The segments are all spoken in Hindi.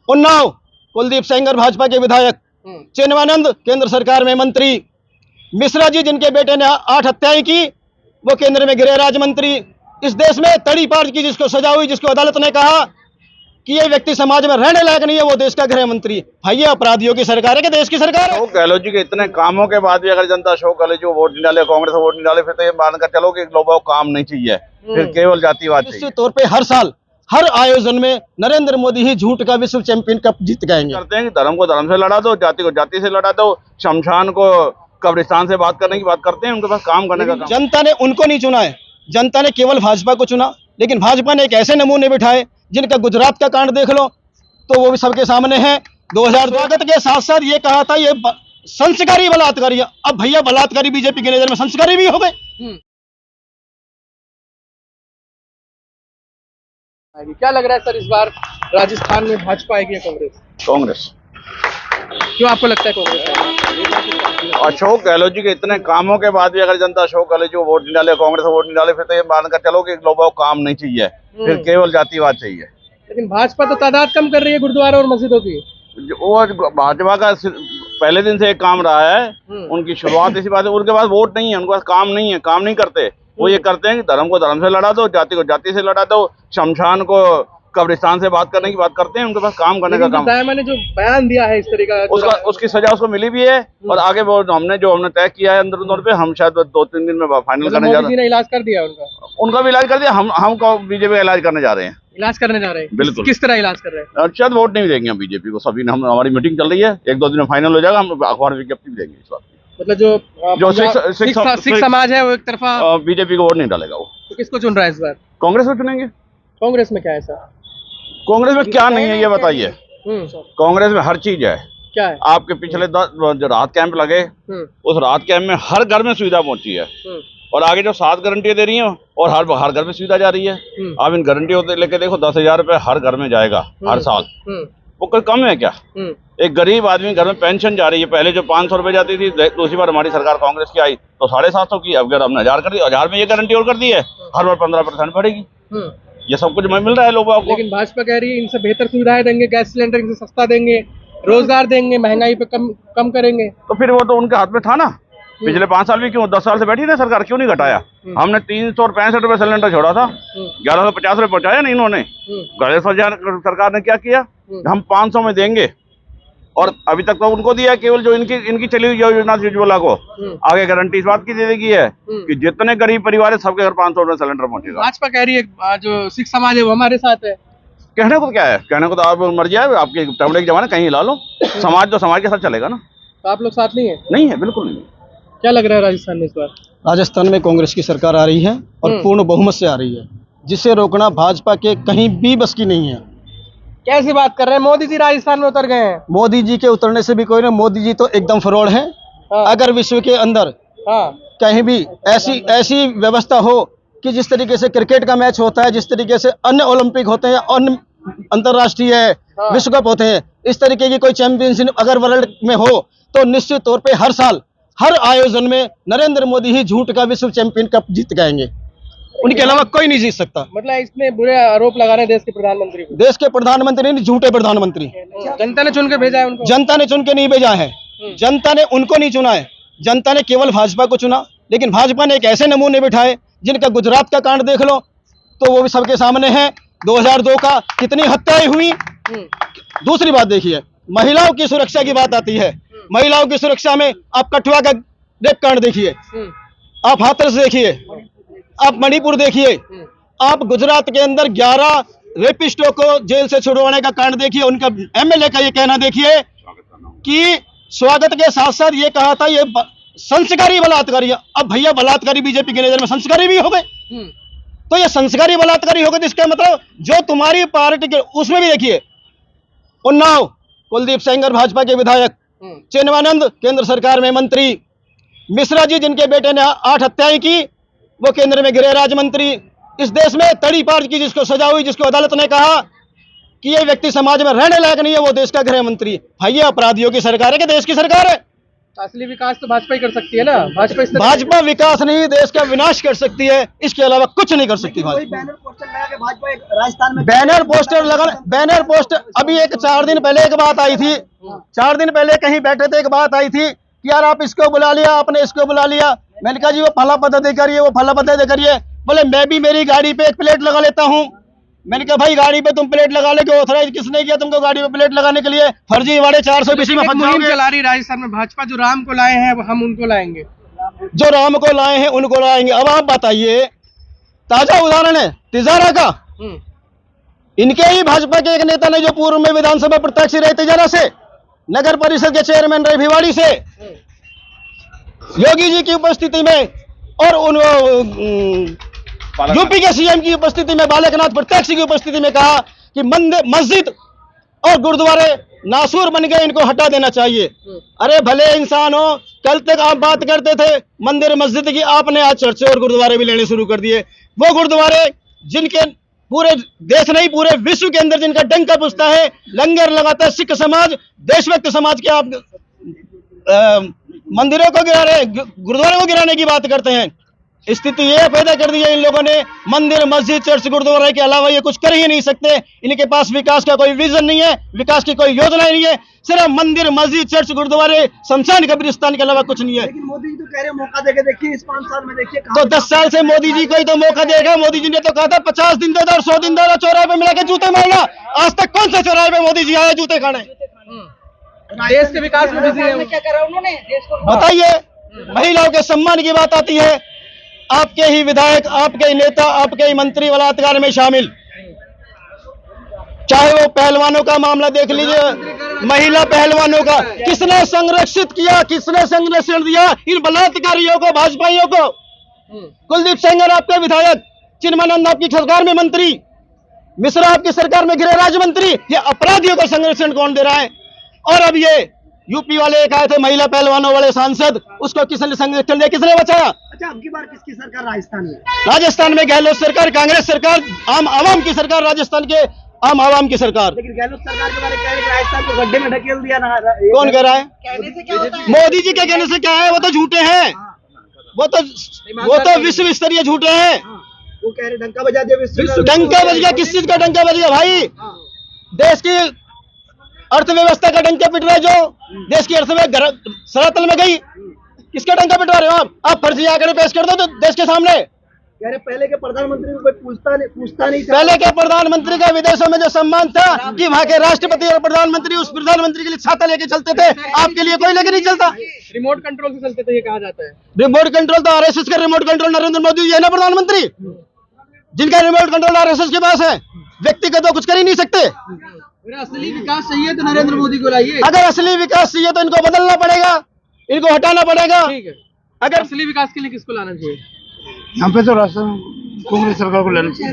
उन्नाव कुलदीप सेंगर भाजपा के विधायक, चिन्मयानंद केंद्र सरकार में मंत्री, मिश्रा जी जिनके बेटे ने 8 हत्याएं की, वो केंद्र में गृह राज्य मंत्री। इस देश में तड़ी पार की जिसको सजा हुई, जिसको अदालत ने कहा कि ये व्यक्ति समाज में रहने लायक नहीं है, वो देश का गृह मंत्री। भाई ये अपराधियों की सरकार है कि देश की सरकार है? अशोक गहलोत जी के इतने कामों के बाद भी अगर जनता अशोक गहलोत जी को वोट नहीं डाले, कांग्रेस को वोट नहीं डाले, फिर तो ये मानकर चलो कि लोगों को काम नहीं चाहिए, फिर केवल जातिवाद चाहिए। निश्चित तौर पे हर साल हर आयोजन में नरेंद्र मोदी ही झूठ का विश्व चैंपियन कप जीत गएंगे। करते हैं कि धर्म को धर्म से लड़ा दो, जाति को जाति से लड़ा दो, शमशान को कब्रिस्तान से बात करने की बात करते हैं। उनके पास काम करने का काम। जनता ने उनको नहीं चुना है, जनता ने केवल भाजपा को चुना। लेकिन भाजपा ने एक ऐसे नमूने बिठाए जिनका गुजरात का कांड देख लो तो वो भी सबके सामने है। 2000 स्वागत के साथ साथ ये कहा था ये संस्कारी बलात्कारी है। अब भैया बलात्कारी बीजेपी की नजर में संस्कारी भी हो गए। क्या लग रहा है सर, इस बार राजस्थान में भाजपा आएगी या कांग्रेस? कांग्रेस। क्यों आपको लगता है कांग्रेस? अशोक गहलोत जी के इतने कामों के बाद भी अगर जनता अशोक गहलोत जी को वोट नहीं डाले, कांग्रेस को वोट नहीं डाले, फिर तो ये मानकर चलो कि लोगों को काम नहीं चाहिए, फिर केवल जातिवाद चाहिए। लेकिन भाजपा तो तादाद कम कर रही है गुरुद्वारा और मस्जिदों की। वो भाजपा का पहले दिन से एक काम रहा है, उनकी शुरुआत इसी बात है। उनके पास वोट नहीं है, उनके पास काम नहीं है, काम नहीं करते। वो ये करते हैं कि धर्म को धर्म से लड़ा दो, जाति को जाति से लड़ा दो, शमशान को कब्रिस्तान से बात करने की बात करते हैं। उनके पास काम करने का काम। मैंने जो बयान दिया है इस तरीका का, उसकी सजा उसको मिली भी है। और आगे वो हमने तय किया है अंदर पे, हम शायद 2-3 दिन में फाइनल करने जा रहे हैं। इलाज कर दिया उनका भी इलाज कर दिया। हम बीजेपी का इलाज करने जा रहे हैं। इलाज करने जा रहे हैं? बिल्कुल। किस तरह इलाज कर रहे हैं? शायद वोट नहीं देंगे हम बीजेपी को। सभी हमारी मीटिंग चल रही है, 1-2 दिन में फाइनल हो जाएगा। हम अखबार विज्ञप्ति भी देंगे इस बात। मतलब जो सिख समाज है वो एक तरफा बीजेपी को वोट नहीं डालेगा। वो तो किसको चुन रहा है इस बार? कांग्रेस को चुनेंगे। कांग्रेस में क्या है सर? कांग्रेस में क्या नहीं है ये बताइए? कांग्रेस में हर चीज है। क्या है? आपके पिछले जो राहत कैंप लगे, उस राहत कैंप में हर घर में सुविधा पहुंची है। और आगे जो 7 गारंटियां दे रही हैं और हर घर में सुविधा जा रही है। आप इन गारंटियों लेके देखो, 10,000 रुपए हर घर में जाएगा हर साल। वो कोई कम है क्या? एक गरीब आदमी घर में पेंशन जा रही है। पहले जो 500 रुपए जाती थी, दूसरी बार हमारी सरकार कांग्रेस की आई तो 750 की, अब हमने 1000 कर दी। 1000 में ये गारंटी और कर दी है, हर बार 15% बढ़ेगी। ये सब कुछ मिल रहा है लोगों को। लेकिन भाजपा कह रही है इनसे बेहतर सुविधाएं देंगे, गैस सिलेंडर इनसे सस्ता देंगे, रोजगार देंगे, महंगाई पे कम करेंगे। तो फिर वो तो उनके हाथ में था ना। पिछले 5 साल भी क्यों, 10 साल से बैठी ना सरकार, क्यों नहीं घटाया? हमने 365 रुपए सिलेंडर छोड़ा था, 1150 रुपए पहुंचाया नहीं इन्होंने। गणेश सरकार ने क्या किया, हम 500 में देंगे। और अभी तक तो उनको दिया केवल जो इनकी चली हुई योजना थी उज्ज्वला को। आगे गारंटी इस बात की दे देगी है कि जितने गरीब परिवार है सबके घर 500 रुपए सिलेंडर पहुंचेगा। भाजपा कह रही है जो सिख समाज है वो हमारे साथ है। कहने को क्या है, कहने को तो आप मर्जी है आपके टमड़े के जमाने, कहीं हिला लो। समाज तो समाज के साथ चलेगा ना। तो आप लोग साथ नहीं है? नहीं है, बिल्कुल नहीं। क्या लग रहा है राजस्थान में इस बार? राजस्थान में कांग्रेस की सरकार आ रही है और पूर्ण बहुमत से आ रही है, जिसे रोकना भाजपा के कहीं भी बस की नहीं है। कैसी बात कर रहे हैं? मोदी जी राजस्थान में उतर गए हैं। मोदी जी के उतरने से भी कोई नहीं, मोदी जी तो एकदम फ्रॉड है। अगर विश्व के अंदर कहीं भी ऐसी व्यवस्था हो कि जिस तरीके से क्रिकेट का मैच होता है, जिस तरीके से अन्य ओलंपिक होते हैं, अन्य अंतर्राष्ट्रीय विश्व कप होते हैं, इस तरीके की कोई चैंपियनशिप अगर वर्ल्ड में हो तो निश्चित तौर पे हर साल हर आयोजन में नरेंद्र मोदी ही झूठ का विश्व चैंपियन कप जीत गएंगे। उनके अलावा कोई नहीं जीत सकता। मतलब इसमें बुरे आरोप लगा रहे हैं देश के प्रधानमंत्री को। देश के प्रधानमंत्री नहीं, झूठे प्रधानमंत्री। जनता ने चुन के भेजा है उनको। जनता ने चुन के नहीं भेजा है, जनता ने उनको नहीं चुना है, जनता ने केवल भाजपा को चुना। लेकिन भाजपा ने एक ऐसे नमूने बिठाए जिनका गुजरात का कांड देख लो तो वो भी सबके सामने है। 2002 का कितनी हत्याएं हुई। दूसरी बात देखिए, महिलाओं की सुरक्षा की बात आती है। महिलाओं की सुरक्षा में आप कठुआ का रेप कांड देखिए, आप हाथरस देखिए, आप मणिपुर देखिए, आप गुजरात के अंदर 11 रेपिस्टों को जेल से छुड़वाने का कांड देखिए। उनका एमएलए का ये कहना देखिए कि स्वागत के साथ साथ ये कहा था ये संस्कारी बलात्कारी है। अब भैया बलात्कारी बीजेपी की नजर में संस्कारी भी हो गए। तो ये संस्कारी बलात्कारी हो गए, तो इसका मतलब जो तुम्हारी पार्टी के उसमें भी देखिए, उन्नाव कुलदीप सेंगर भाजपा के विधायक, चिन्मयानंद केंद्र सरकार में मंत्री, मिश्रा जी जिनके बेटे ने 8 हत्याएं की, वो केंद्र में गृह राज्य मंत्री। इस देश में तड़ी पार की जिसको सजा हुई, जिसको अदालत ने कहा कि ये व्यक्ति समाज में रहने लायक नहीं है, वो देश का गृह मंत्री। भाई ये अपराधियों की सरकार है कि देश की सरकार है? असली विकास तो भाजपा ही कर सकती है ना, भाजपा विकास नहीं, देश का विनाश कर सकती है, इसके अलावा कुछ नहीं कर सकती भाजपा। बैनर पोस्टर लगा के भाजपा राजस्थान में बैनर पोस्टर अभी 4 दिन पहले एक बात आई थी, 4 दिन पहले कहीं बैठे थे, एक बात आई थी कि यार आप इसको बुला लिया, आपने इसको बुला लिया। मैंने कहा जी वो फला पदाधिकारी है, वो फला पदाधिकारी है। बोले मैं भी मेरी गाड़ी पे एक प्लेट लगा लेता हूँ। मैंने कहा भाई गाड़ी पे तुम प्लेट लगा ले, ऑथराइज किसने किया तुमको गाड़ी पे प्लेट लगाने के लिए? फर्जी वाड़े 420 में फंस मुहिम जाओगे। चला रही राजस्थान में भाजपा, जो राम को लाए हैं वो हम उनको लाएंगे, जो राम को लाए हैं उनको लाएंगे। अब आप बताइए, ताजा उदाहरण है तिजारा का। इनके ही भाजपा के एक नेता ने, जो पूर्व में विधानसभा प्रत्याशी रहे तिजारा से, नगर परिषद के चेयरमैन रहे भिवाड़ी से, योगी जी की उपस्थिति में और उन यूपी के सीएम की उपस्थिति में, बालकनाथ प्रत्याशी की उपस्थिति में कहा कि मंदिर, मस्जिद और गुरुद्वारे नासूर बन गए, इनको हटा देना चाहिए। अरे भले इंसान हो, कल तक आप बात करते थे मंदिर मस्जिद की, आपने आज चर्चे और गुरुद्वारे भी लेने शुरू कर दिए। वो गुरुद्वारे जिनके पूरे देश नहीं पूरे विश्व के अंदर जिनका डंका पुछता है, लंगर लगाता है सिख समाज, देशभक्त समाज के आप मंदिरों को गिरा रहे, गुरुद्वारों को गिराने की बात करते हैं। स्थिति ये पैदा कर दी है इन लोगों ने, मंदिर मस्जिद चर्च गुरुद्वारा के अलावा ये कुछ कर ही नहीं सकते। इनके पास विकास का कोई विजन नहीं है, विकास की कोई योजना नहीं है, सिर्फ मंदिर मस्जिद चर्च गुरुद्वारे शमशान कब्रिस्तान के अलावा कुछ नहीं है। लेकिन मोदी जी तो कह रहे हैं मौका देके देखिए, इस 5 साल में देखिए तो 10 साल से मोदी जी को ही तो मौका देगा। मोदी जी ने तो कहा था 50 दिन दे दो और 100 दिन दे दो, चौराहे पे मिला के जूते मारना। आज तक कौन से चौराहे पे मोदी जी आए जूते खाने? देश के विकास में बिजी है। क्या करा उन्होंने देश को? बताइए, महिलाओं के सम्मान की बात आती है, आपके ही विधायक, आपके ही नेता, आपके ही मंत्री बलात्कार में शामिल। चाहे वो पहलवानों का मामला देख लीजिए, महिला पहलवानों का किसने संरक्षित किया, किसने संरक्षण दिया इन बलात्कारियों को, भाजपाइयों को? कुलदीप सेंगर आपके विधायक, चिन्मयानंद आपकी सरकार में मंत्री, मिश्रा आपकी सरकार में गृह राज्य मंत्री। ये अपराधियों को संरक्षण कौन दे रहा है? और अब ये यूपी वाले एक आए थे महिला पहलवानों वाले सांसद, उसको किसने संरक्षण दिया, किसने बचाया? अच्छा, अब की बार किसकी सरकार राजस्थान में? राजस्थान में गहलोत सरकार, कांग्रेस सरकार, आम आवाम की सरकार, राजस्थान के आम आवाम की सरकार। लेकिन गहलोत सरकार के बारे में कह रहे हैं कि राजस्थान को गड्ढे में ढकेल दिया ना। कौन कह रहा है? कहने से क्या होता है? मोदी जी के कहने से क्या है? वो तो झूठे हैं, वो तो विश्व स्तरीय झूठे हैं। वो कह रहे डंका बजा दिया विश्व। डंका बज गया, किस चीज का डंका बज गया भाई? देश की अर्थव्यवस्था का डंका पिट रहे, जो देश की अर्थव्यवस्था सरातल में गई, किसका डंका पिटवा रहे हो आप? फर्जी आंकड़े पेश कर दो तो देश के सामने। कह रहे पहले के प्रधानमंत्री को कोई पूछता नहीं था। पहले के प्रधानमंत्री का विदेशों में जो सम्मान था कि वहाँ के राष्ट्रपति और प्रधानमंत्री उस प्रधानमंत्री के लिए छाता लेके चलते थे, आपके लिए कोई लेके नहीं चलता। रिमोट कंट्रोल से चलते थे, ये कहा जाता है। रिमोट कंट्रोल तो आरएसएस का रिमोट कंट्रोल नरेंद्र मोदी जी है ना प्रधानमंत्री, जिनका रिमोट कंट्रोल आरएसएस के पास है। व्यक्तिगत तो कुछ कर ही नहीं सकते। अगर असली विकास चाहिए तो नरेंद्र मोदी को लाइए। अगर असली विकास चाहिए तो इनको बदलना पड़ेगा, इनको हटाना पड़ेगा। ठीक है, अगर असली विकास के लिए किसको लाना चाहिए? यहाँ पे तो राशन कांग्रेस सरकार को लाना चाहिए।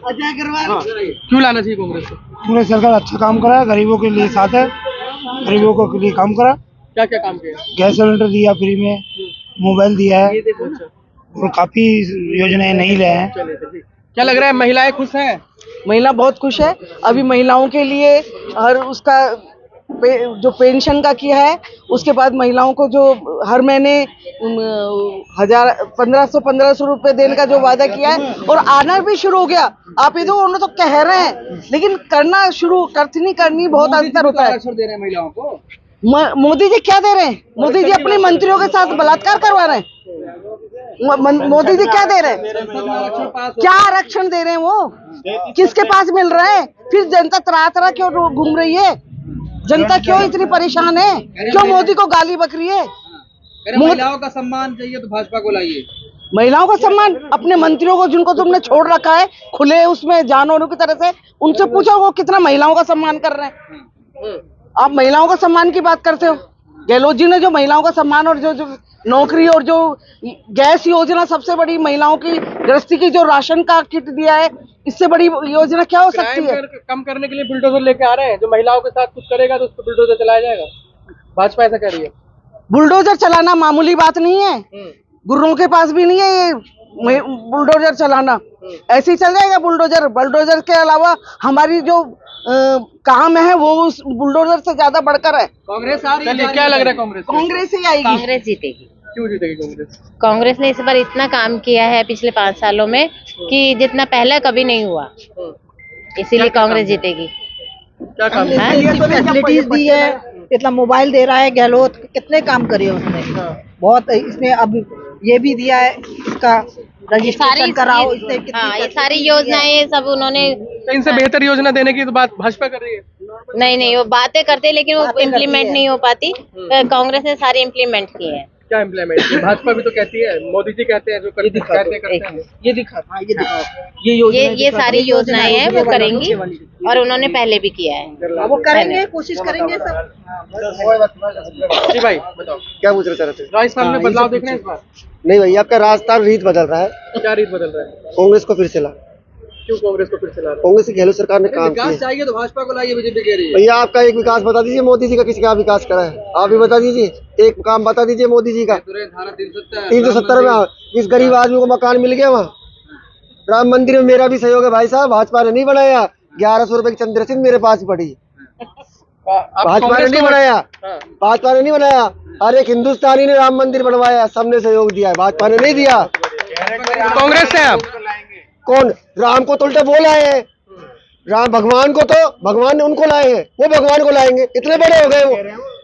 अजय अग्रवाल क्यों लाना चाहिए कांग्रेस को? कांग्रेस सरकार अच्छा काम करा है, गरीबों के लिए साथ है, गरीबों के लिए काम करा। क्या क्या काम किया? गैस सिलेंडर दिया फ्री में, मोबाइल दिया है और काफी योजनाएं नहीं लाए हैं। क्या लग रहा है, महिलाएं खुश हैं? महिला बहुत खुश है। अभी महिलाओं के लिए हर उसका जो पेंशन का किया है, उसके बाद महिलाओं को जो हर महीने 1500 रुपए देने का जो वादा किया है, और आना भी शुरू हो गया। आप इधर उन्हें तो कह रहे हैं, लेकिन करना शुरू नहीं करनी बहुत अंतर होता है। दे रहे हैं महिलाओं को। मोदी जी क्या दे रहे हैं? मोदी जी अपने मंत्रियों के साथ बलात्कार करवा रहे हैं। मोदी जी क्या दे रहे हैं? क्या आरक्षण दे रहे हैं? वो किसके पास मिल रहा है? फिर जनता तरह तरह क्यों घूम रही है? जनता क्यों इतनी परेशान है? क्यों मोदी को गाली बक रही है? महिलाओं का सम्मान चाहिए तो भाजपा को लाइए। महिलाओं का सम्मान अपने मंत्रियों को, जिनको तुमने छोड़ रखा है खुले उसमें जानवरों की तरह से, उनसे पूछो वो कितना महिलाओं का सम्मान कर रहे हैं। आप महिलाओं का सम्मान की बात करते हो। गहलोत जी ने जो महिलाओं का सम्मान और जो नौकरी और जो गैस योजना, सबसे बड़ी महिलाओं की गृहस्थी की जो राशन का किट दिया है, इससे बड़ी योजना क्या हो सकती है? कम करने के लिए बुलडोजर लेके आ रहे हैं। जो महिलाओं के साथ कुछ करेगा तो उस पर बुलडोजर चलाया जाएगा। भाजपा ऐसा कह रही है। बुलडोजर चलाना मामूली बात नहीं है, गुर्रों के पास भी नहीं है ये बुलडोजर चलाना, ऐसे ही चल जाएगा बुलडोजर। बुलडोजर के अलावा हमारी जो काम है वो उस बुलडोजर से ज्यादा बढ़कर है। कांग्रेस आ रही है, क्या लग रहा है कांग्रेस? कांग्रेस ही आएगी। कांग्रेस जीतेगी। क्यों जीतेगी कांग्रेस? कांग्रेस ने इस बार इतना काम किया है पिछले 5 सालों में कि जितना पहले कभी नहीं हुआ, इसीलिए कांग्रेस जीतेगी। क्या काम है? फैसिलिटीज दी है, इतना मोबाइल दे रहा है गहलोत, कितने काम करे उसने, बहुत। इसने अब ये भी दिया है, इसका रजिस्ट्रेशन कराओ, इससे ये सारी योजनाएं सब उन्होंने। इनसे बेहतर योजना देने की तो बात भाजपा कर रही है। नहीं, वो बातें करते लेकिन वो इम्प्लीमेंट नहीं हो पाती। कांग्रेस ने सारी इम्प्लीमेंट की है। क्या इम्प्लीमेंट? भाजपा भी तो कहती है, मोदी जी कहते हैं जो करते हैं। ये दिखा, ये सारी योजनाएं हैं वो करेंगी और उन्होंने पहले भी किया है। वो करेंगे, कोशिश करेंगे सब। जी भाई बताओ, क्या पूछ रहे थे? राजस्थान में बदलाव देखना है इस बार? नहीं भैया, आपका राजस्थान रीत बदल रहा है। क्या रीत बदल रहा है? कांग्रेस को फिर से ला। क्यों कांग्रेस को फिर से ला रहे हैं? कांग्रेस की गहलोत सरकार ने काम किया। चाहिए तो भाजपा को लाइए, बीजेपी कह रही है। भैया आपका एक विकास बता दीजिए, मोदी जी का किसी का विकास करा है? आप भी बता दीजिए, एक काम बता दीजिए मोदी जी का। 370 में इस गरीब आदमी को मकान मिल गया। वहाँ राम मंदिर में मेरा भी सहयोग है भाई साहब, भाजपा ने नहीं बनाया। 1100 रुपए की चंद्र सिंह मेरे पास ही पड़ी, भाजपा ने नहीं बनाया। भाजपा ने नहीं बनाया, हर एक हिंदुस्तानी ने राम मंदिर बनवाया, सबने सहयोग दिया है, भाजपा ने नहीं दिया। कांग्रेस से आप कौन? राम को तो उल्टा वो लाए हैं, राम भगवान को तो भगवान ने उनको लाए हैं, वो भगवान को लाएंगे। इतने बड़े हो गए वो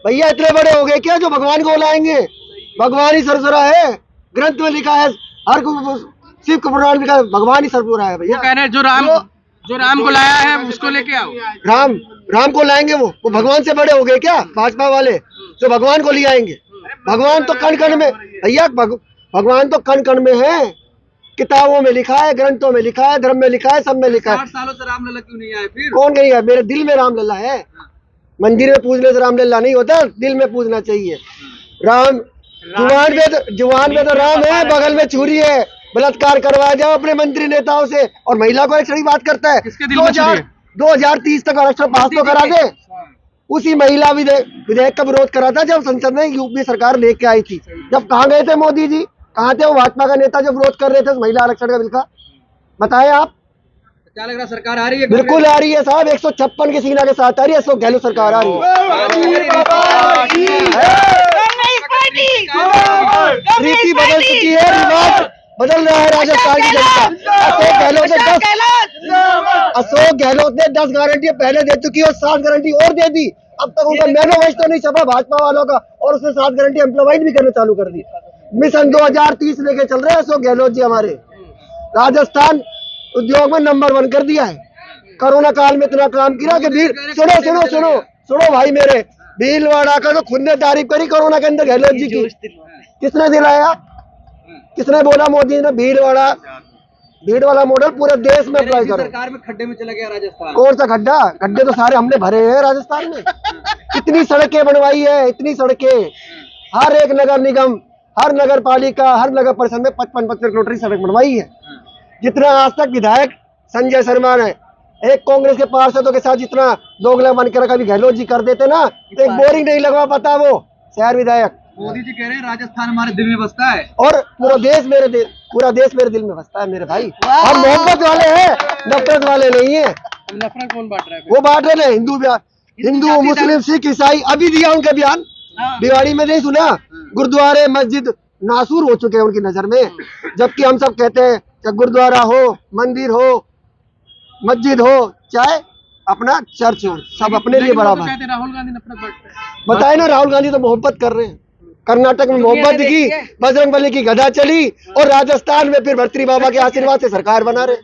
भैया, इतने बड़े हो गए क्या जो भगवान को लाएंगे? भगवान ही सरसरा है, ग्रंथ में लिखा है, हर शिव का पुराण लिखा है, भगवान ही सरसरा है भैया। कह रहे हैं जो राम को लाया है उसको लेके आओ। राम को लाएंगे, वो भगवान से बड़े हो गए क्या भाजपा वाले जो भगवान को ले आएंगे? भगवान तो कण कण में भैया, भगवान तो कण कण में है, किताबों में लिखा है, ग्रंथों में लिखा है, धर्म में लिखा है, सब में लिखा है। 60 सालों से रामलला क्यों नहीं आए फिर? कौन नहीं है? मेरे दिल में रामलला है। मंदिर में पूजने से रामलला नहीं होता, दिल में पूजना चाहिए। राम जुबान पे तो राम है, बगल में छुरी है। बलात्कार करवाया जाओ अपने मंत्री नेताओं से, और महिला को आरक्षण की बात करता है। 2030 तक आरक्षण पास तो करा दे। उसी महिला विधेयक का विरोध करा था जब संसद में यूपी सरकार लेके आई थी। जब कहाँ गए थे मोदी जी? कहाँ थे वो भाजपा का नेता जो विरोध कर रहे थे महिला आरक्षण का बिल का? बताएं आप। क्या लग रहा सरकार आ रही है? बिल्कुल आ रही है साहब, 156 की सीना के साथ आ रही है। अशोक गहलोत सरकार आ रही है। रीति बदल चुकी है, रिवाज बदल रहा है राजस्थान की जनता। अशोक गहलोत ने 10 गारंटियां पहले दे चुकी है और 7 गारंटी और दे दी। अब तक उनका मैनिफेस्टो तो नहीं छपा भाजपा वालों का, और उसने 7 गारंटी एम्प्लॉयमेंट भी करना चालू कर दी। मिशन 2030 लेके चल रहे हैं अशोक गहलोत जी हमारे। राजस्थान उद्योग में नंबर 1 कर दिया है। कोरोना काल में इतना काम किया कि सुनो भाई मेरे, भीलवाड़ा का तो खुद ने तारीफ करी कोरोना के अंदर गहलोत जी की। किसने दिलाया? किसने बोला? मोदी ने। भीड़ मॉडल पूरे देश में अप्लाई करो। सरकार में खड्डे में चला गया राजस्थान। कौन सा खड्डा? खड्डे तो सारे हमने भरे हैं राजस्थान में। कितनी सड़कें बनवाई है, इतनी सड़कें। हर एक नगर निगम, हर नगर पालिका, हर नगर परिषद में 55 किलोमीटर सड़क बनवाई है। जितना आज तक विधायक संजय शर्मा ने एक कांग्रेस के पार्षदों के साथ जितना दोगला बन कर कभी गहलोत जी कर देते ना, तो एक बोरिंग नहीं लगवा पाता वो शहर विधायक। मोदी जी कह रहे हैं राजस्थान हमारे दिल में बसता है, और पूरा देश मेरे दिल में बसता है मेरे भाई। हम मोहब्बत वाले हैं, नफरत वाले नहीं है। नफरत कौन बांट रहा है? वो बांट रहे हैं हिंदू मुस्लिम सिख ईसाई। अभी दिया उनका बयान, दिवाली में नहीं सुना? गुरुद्वारे मस्जिद नासूर हो चुके हैं उनकी नजर में, जबकि हम सब कहते हैं कि गुरुद्वारा हो, मंदिर हो, मस्जिद हो, चाहे अपना चर्च हो, सब अपने लिए बराबर। राहुल गांधी नफरत बांट रहे हैं। बताए ना, राहुल गांधी तो मोहब्बत कर रहे हैं। कर्नाटक में मोहब्बत की, बजरंग बली की गदा चली, और राजस्थान में फिर भर्तृ बाबा के आशीर्वाद से सरकार बना रहे।